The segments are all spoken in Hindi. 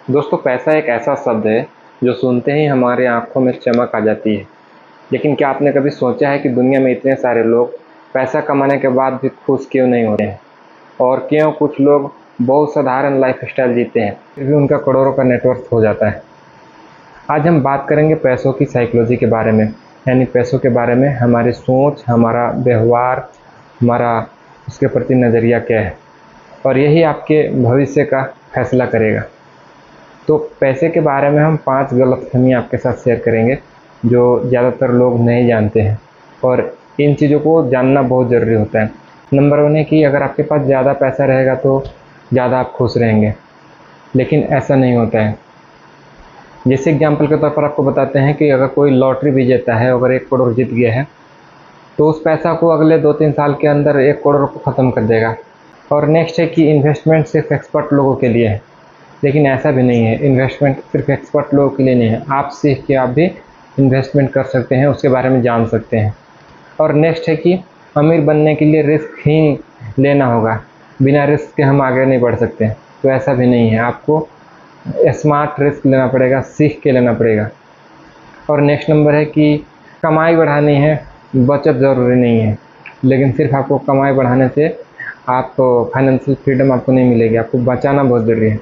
दोस्तों, पैसा एक ऐसा शब्द है जो सुनते ही हमारे आंखों में चमक आ जाती है। लेकिन क्या आपने कभी सोचा है कि दुनिया में इतने सारे लोग पैसा कमाने के बाद भी खुश क्यों नहीं होते हैं? और क्यों कुछ लोग बहुत साधारण लाइफस्टाइल जीते हैं फिर भी उनका करोड़ों का नेटवर्थ हो जाता है? आज हम बात करेंगे पैसों की साइकोलॉजी के बारे में, यानी पैसों के बारे में हमारी सोच, हमारा व्यवहार, हमारा उसके प्रति नज़रिया क्या है, और यही आपके भविष्य का फैसला करेगा। तो पैसे के बारे में हम 5 गलतफ़हमियाँ आपके साथ शेयर करेंगे जो ज़्यादातर लोग नहीं जानते हैं, और इन चीज़ों को जानना बहुत ज़रूरी होता है। नंबर 1 है कि अगर आपके पास ज़्यादा पैसा रहेगा तो ज़्यादा आप खुश रहेंगे, लेकिन ऐसा नहीं होता है। जैसे एग्जांपल के तौर पर आपको बताते हैं कि अगर कोई लॉटरी विजेता है, अगर 1 करोड़ जीत गया है, तो उस पैसा को अगले 2-3 साल के अंदर 1 करोड़ को ख़त्म कर देगा। और नेक्स्ट है कि इन्वेस्टमेंट सिर्फ एक्सपर्ट लोगों के लिए है, लेकिन ऐसा भी नहीं है। इन्वेस्टमेंट सिर्फ एक्सपर्ट लोगों के लिए नहीं है, आप सीख के आप भी इन्वेस्टमेंट कर सकते हैं, उसके बारे में जान सकते हैं। और नेक्स्ट है कि अमीर बनने के लिए रिस्क ही लेना होगा, बिना रिस्क के हम आगे नहीं बढ़ सकते। तो ऐसा भी नहीं है, आपको स्मार्ट रिस्क लेना पड़ेगा, सीख के लेना पड़ेगा। और नेक्स्ट नंबर है कि कमाई बढ़ानी है, बचत ज़रूरी नहीं है। लेकिन सिर्फ आपको कमाई बढ़ाने से आप फाइनेंशियल फ्रीडम आपको नहीं मिलेगी, आपको बचाना बहुत ज़रूरी है।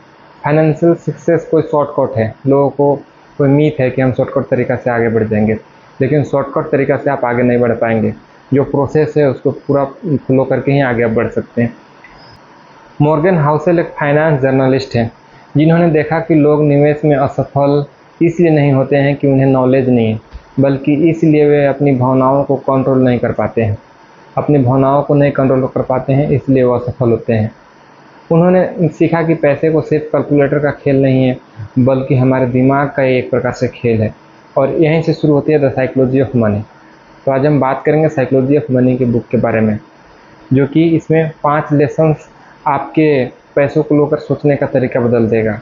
फाइनेंशियल सक्सेस कोई शॉर्टकट है, लोगों को कोई मीथ है कि हम शॉर्टकट तरीक़ा से आगे बढ़ जाएंगे, लेकिन शॉर्टकट तरीक़ा से आप आगे नहीं बढ़ पाएंगे। जो प्रोसेस है उसको पूरा फॉलो करके ही आगे आप बढ़ सकते हैं। मॉर्गन हाउसेल एक फाइनेंस जर्नलिस्ट हैं, जिन्होंने देखा कि लोग निवेश में असफल इसलिए नहीं होते हैं कि उन्हें नॉलेज नहीं है, बल्कि इसलिए वे अपनी भावनाओं को कंट्रोल नहीं कर पाते हैं। अपनी भावनाओं को नहीं कंट्रोल कर पाते हैं, इसलिए वो असफल होते हैं। उन्होंने सीखा कि पैसे को सिर्फ कैलकुलेटर का खेल नहीं है, बल्कि हमारे दिमाग का एक प्रकार से खेल है, और यहीं से शुरू होती है द साइकोलॉजी ऑफ मनी। तो आज हम बात करेंगे साइकोलॉजी ऑफ मनी की बुक के बारे में, जो कि इसमें 5 लेसन्स आपके पैसों को लेकर सोचने का तरीका बदल देगा।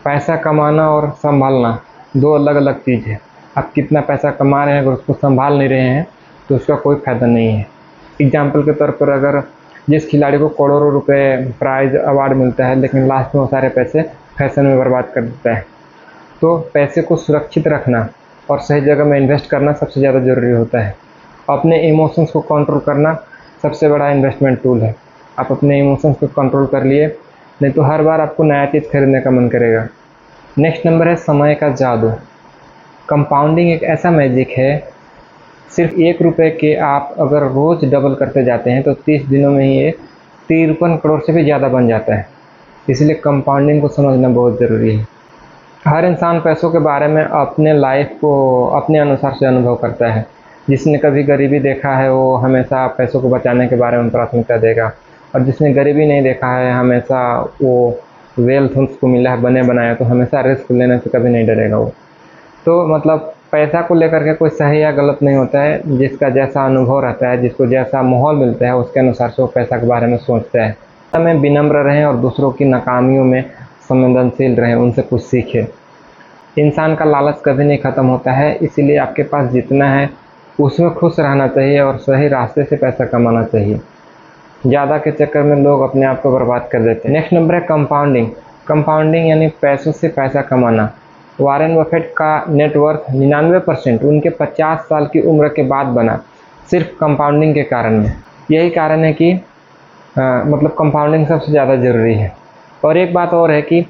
पैसा कमाना और संभालना 2 अलग-अलग चीज़ है। आप कितना पैसा कमा रहे हैं, अगर उसको संभाल नहीं रहे हैं तो उसका कोई फ़ायदा नहीं है। एग्जाम्पल के तौर पर अगर जिस खिलाड़ी को करोड़ों रुपए प्राइज़ अवार्ड मिलता है, लेकिन लास्ट में वो सारे पैसे फैशन में बर्बाद कर देता है। तो पैसे को सुरक्षित रखना और सही जगह में इन्वेस्ट करना सबसे ज़्यादा ज़रूरी होता है। अपने इमोशंस को कंट्रोल करना सबसे बड़ा इन्वेस्टमेंट टूल है। आप अपने इमोशंस को कंट्रोल कर लिए, नहीं तो हर बार आपको नया चीज़ खरीदने का मन करेगा। नेक्स्ट नंबर है समय का जादू। कंपाउंडिंग एक ऐसा मैजिक है, सिर्फ 1 रुपये के आप अगर रोज़ डबल करते जाते हैं तो 30 दिनों में ही ये 53 करोड़ से भी ज़्यादा बन जाता है। इसलिए कंपाउंडिंग को समझना बहुत ज़रूरी है। हर इंसान पैसों के बारे में अपने लाइफ को अपने अनुसार से अनुभव करता है। जिसने कभी गरीबी देखा है वो हमेशा पैसों को बचाने के बारे में प्राथमिकता देगा, और जिसने गरीबी नहीं देखा है हमेशा वो वेल्थ उसको मिला है बने बनाया, तो हमेशा रिस्क लेने से कभी नहीं डरेगा वो। तो मतलब पैसा को लेकर के कोई सही या गलत नहीं होता है, जिसका जैसा अनुभव रहता है, जिसको जैसा माहौल मिलता है उसके अनुसार से वो पैसा के बारे में सोचता है। हमें विनम्र रहें और दूसरों की नाकामियों में संवेदनशील रहें, उनसे कुछ सीखें। इंसान का लालच कभी नहीं ख़त्म होता है, इसीलिए आपके पास जितना है उसमें खुश रहना चाहिए और सही रास्ते से पैसा कमाना चाहिए। ज़्यादा के चक्कर में लोग अपने आप को बर्बाद कर देते हैं। नेक्स्ट नंबर है कंपाउंडिंग। कंपाउंडिंग यानी पैसों से पैसा कमाना। वॉरेन बफेट का नेटवर्थ 99% उनके 50 साल की उम्र के बाद बना, सिर्फ कंपाउंडिंग के कारण में। यही कारण है कि मतलब कंपाउंडिंग सबसे ज़्यादा ज़रूरी है। और एक बात और है कि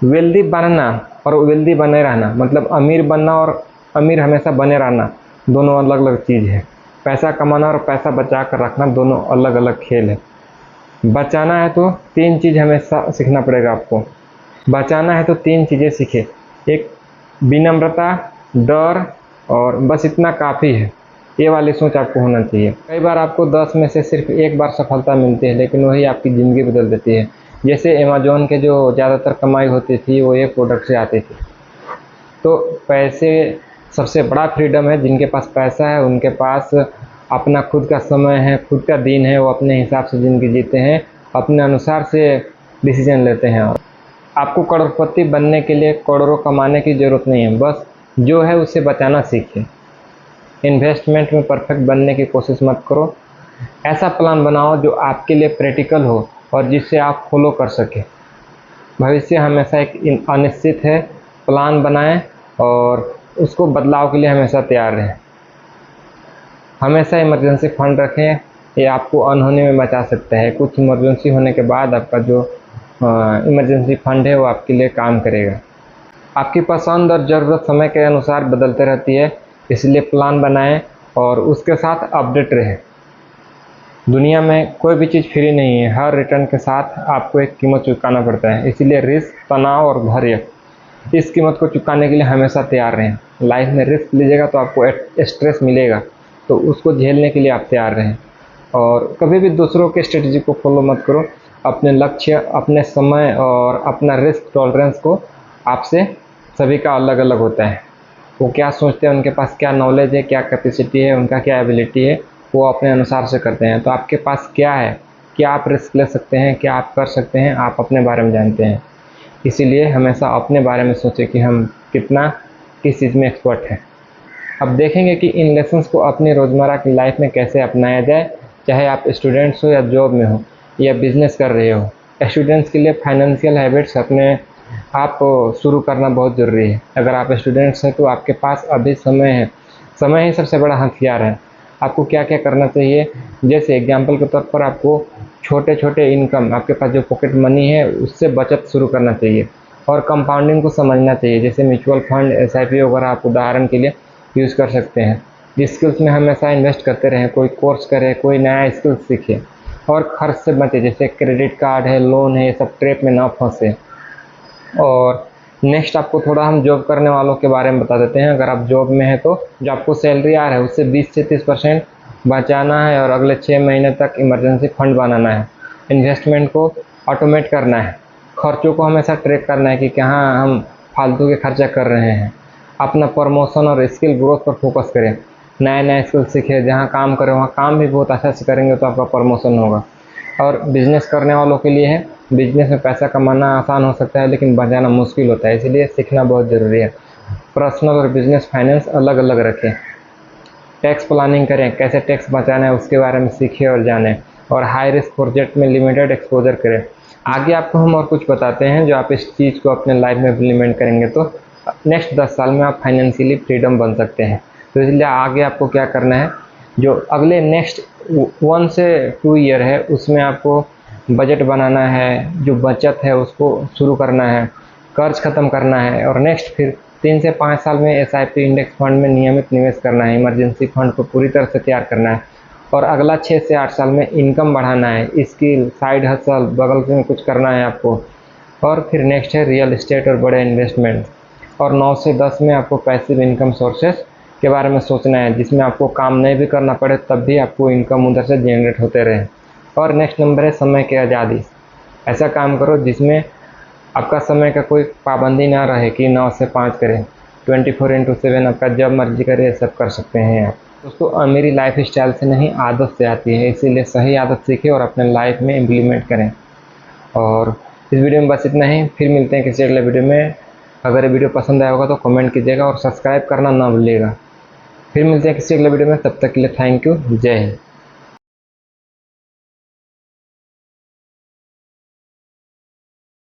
वेल्दी बनना और वेल्दी बने रहना, मतलब अमीर बनना और अमीर हमेशा बने रहना, दोनों अलग अलग चीज़ है। पैसा कमाना और पैसा बचा कर रखना दोनों अलग अलग खेल है। बचाना है तो 3 चीज़ हमेशा सीखना पड़ेगा आपको। बचाना है तो 3 चीज़ें सीखे। एक विनम्रता, डर, और बस इतना काफ़ी है। ये वाली सोच आपको होना चाहिए। कई बार आपको 10 में से सिर्फ 1 बार सफलता मिलती है, लेकिन वही आपकी ज़िंदगी बदल देती है। जैसे अमेज़न के जो ज़्यादातर कमाई होती थी वो एक प्रोडक्ट से आती थी। तो पैसे सबसे बड़ा फ्रीडम है। जिनके पास पैसा है उनके पास अपना खुद का समय है, खुद का दिन है, वो अपने हिसाब से ज़िंदगी जीते हैं, अपने अनुसार से डिसीजन लेते हैं। आपको करोड़पति बनने के लिए करोड़ों कमाने की ज़रूरत नहीं है, बस जो है उसे बचाना सीखें। इन्वेस्टमेंट में परफेक्ट बनने की कोशिश मत करो। ऐसा प्लान बनाओ जो आपके लिए प्रैक्टिकल हो और जिससे आप फॉलो कर सकें। भविष्य हमेशा एक अनिश्चित है, प्लान बनाएं और उसको बदलाव के लिए हमेशा तैयार रहें। हमेशा इमरजेंसी फंड रखें, ये आपको अनहोनी में बचा सकता है। कुछ इमरजेंसी होने के बाद आपका जो इमरजेंसी फंड है वो आपके लिए काम करेगा। आपकी पसंद और ज़रूरत समय के अनुसार बदलते रहती है, इसलिए प्लान बनाएं और उसके साथ अपडेट रहें। दुनिया में कोई भी चीज़ फ्री नहीं है, हर रिटर्न के साथ आपको एक कीमत चुकाना पड़ता है, इसीलिए रिस्क, तनाव और धैर्य, इस कीमत को चुकाने के लिए हमेशा तैयार रहें। लाइफ में रिस्क लीजिएगा तो आपको स्ट्रेस मिलेगा, तो उसको झेलने के लिए आप तैयार रहें। और कभी भी दूसरों के स्ट्रेटजी को फॉलो मत करो, अपने लक्ष्य, अपने समय और अपना रिस्क टॉलरेंस को आपसे सभी का अलग अलग होता है। वो क्या सोचते हैं, उनके पास क्या नॉलेज है, क्या कैपेसिटी है, उनका क्या एबिलिटी है, वो अपने अनुसार से करते हैं। तो आपके पास क्या है, क्या आप रिस्क ले सकते हैं, क्या आप कर सकते हैं, आप अपने बारे में जानते हैं। इसीलिए हमेशा अपने बारे में सोचें कि हम कितना किस चीज़ में एक्सपर्ट हैं। अब देखेंगे कि इन लेसन्स को अपनी रोज़मर्रा की लाइफ में कैसे अपनाया जाए, चाहे आप स्टूडेंट्स हो या जॉब में हो या बिजनेस कर रहे हो। स्टूडेंट्स के लिए फाइनेंशियल हैबिट्स अपने आप शुरू करना बहुत ज़रूरी है। अगर आप स्टूडेंट्स हैं तो आपके पास अभी समय है, समय ही सबसे बड़ा हथियार है। आपको क्या क्या करना चाहिए, जैसे एग्जाम्पल के तौर पर आपको छोटे छोटे इनकम, आपके पास जो पॉकेट मनी है उससे बचत शुरू करना चाहिए और कंपाउंडिंग को समझना चाहिए। जैसे म्यूचुअल फंड, SIP वगैरह आप उदाहरण के लिए यूज़ कर सकते हैं। स्किल्स में हमेशा इन्वेस्ट करते रहें, कोई कोर्स करें, कोई नया स्किल सीखें और खर्च से बचें, जैसे क्रेडिट कार्ड है, लोन है, ये सब ट्रैप में ना फंसे। और नेक्स्ट आपको थोड़ा हम जॉब करने वालों के बारे में बता देते हैं। अगर आप जॉब में हैं तो जो आपको सैलरी आ रहा है उससे 20 से 30% बचाना है और अगले 6 महीने तक इमरजेंसी फंड बनाना है। इन्वेस्टमेंट को ऑटोमेट करना है, खर्चों को हमेशा ट्रैक करना है कि कहाँ हम फालतू के खर्चा कर रहे हैं। अपना प्रमोशन और स्किल ग्रोथ पर फोकस करें, नए नए स्किल सीखें, जहाँ काम करें वहाँ काम भी बहुत अच्छा से करेंगे तो आपका प्रमोशन होगा। और बिजनेस करने वालों के लिए है, बिजनेस में पैसा कमाना आसान हो सकता है लेकिन बचाना मुश्किल होता है, इसलिए सीखना बहुत ज़रूरी है। पर्सनल और बिजनेस फाइनेंस अलग अलग रखें। टैक्स प्लानिंग करें, कैसे टैक्स बचाना है उसके बारे में सीखें और जानें। और हाई रिस्क प्रोजेक्ट में लिमिटेड एक्सपोजर करें। आगे आपको हम और कुछ बताते हैं जो आप इस चीज़ को अपने लाइफ में इम्प्लीमेंट करेंगे तो नेक्स्ट 10 साल में आप फाइनेंशियली फ्रीडम बन सकते हैं। तो इसलिए आगे आपको क्या करना है, जो अगले नेक्स्ट 1 से 2 ईयर है उसमें आपको बजट बनाना है, जो बचत है उसको शुरू करना है, कर्ज ख़त्म करना है और नेक्स्ट फिर 3 से 5 साल में SIP इंडेक्स फंड में नियमित निवेश करना है, इमरजेंसी फंड को पूरी तरह से तैयार करना है और अगला 6 से 8 साल में इनकम बढ़ाना है, स्किल, साइड हसल, बगल में कुछ करना है आपको। और फिर नेक्स्ट है रियल एस्टेट और बड़े इन्वेस्टमेंट। और 9 से 10 में आपको पैसिव इनकम सोर्सेस के बारे में सोचना है, जिसमें आपको काम नहीं भी करना पड़े तब भी आपको इनकम उधर से जनरेट होते रहे। और नेक्स्ट नंबर है समय की आज़ादी। ऐसा काम करो जिसमें आपका समय का कोई पाबंदी ना रहे कि 9 से 5 करें, 24/7 आपका जब मर्जी करे सब कर सकते हैं आप। दोस्तों मेरी लाइफ स्टाइल से नहीं आदत से आती है, इसीलिए सही आदत सीखें और अपने लाइफ में इम्प्लीमेंट करें। और इस वीडियो में बस इतना ही, फिर मिलते हैं किसी अगले वीडियो में। अगर ये वीडियो पसंद आया होगा तो कमेंट कीजिएगा और सब्सक्राइब करना ना भूलिएगा। फिर मिलते हैं किसी अगले वीडियो में, तब तक के लिए थैंक यू, जय हिंद।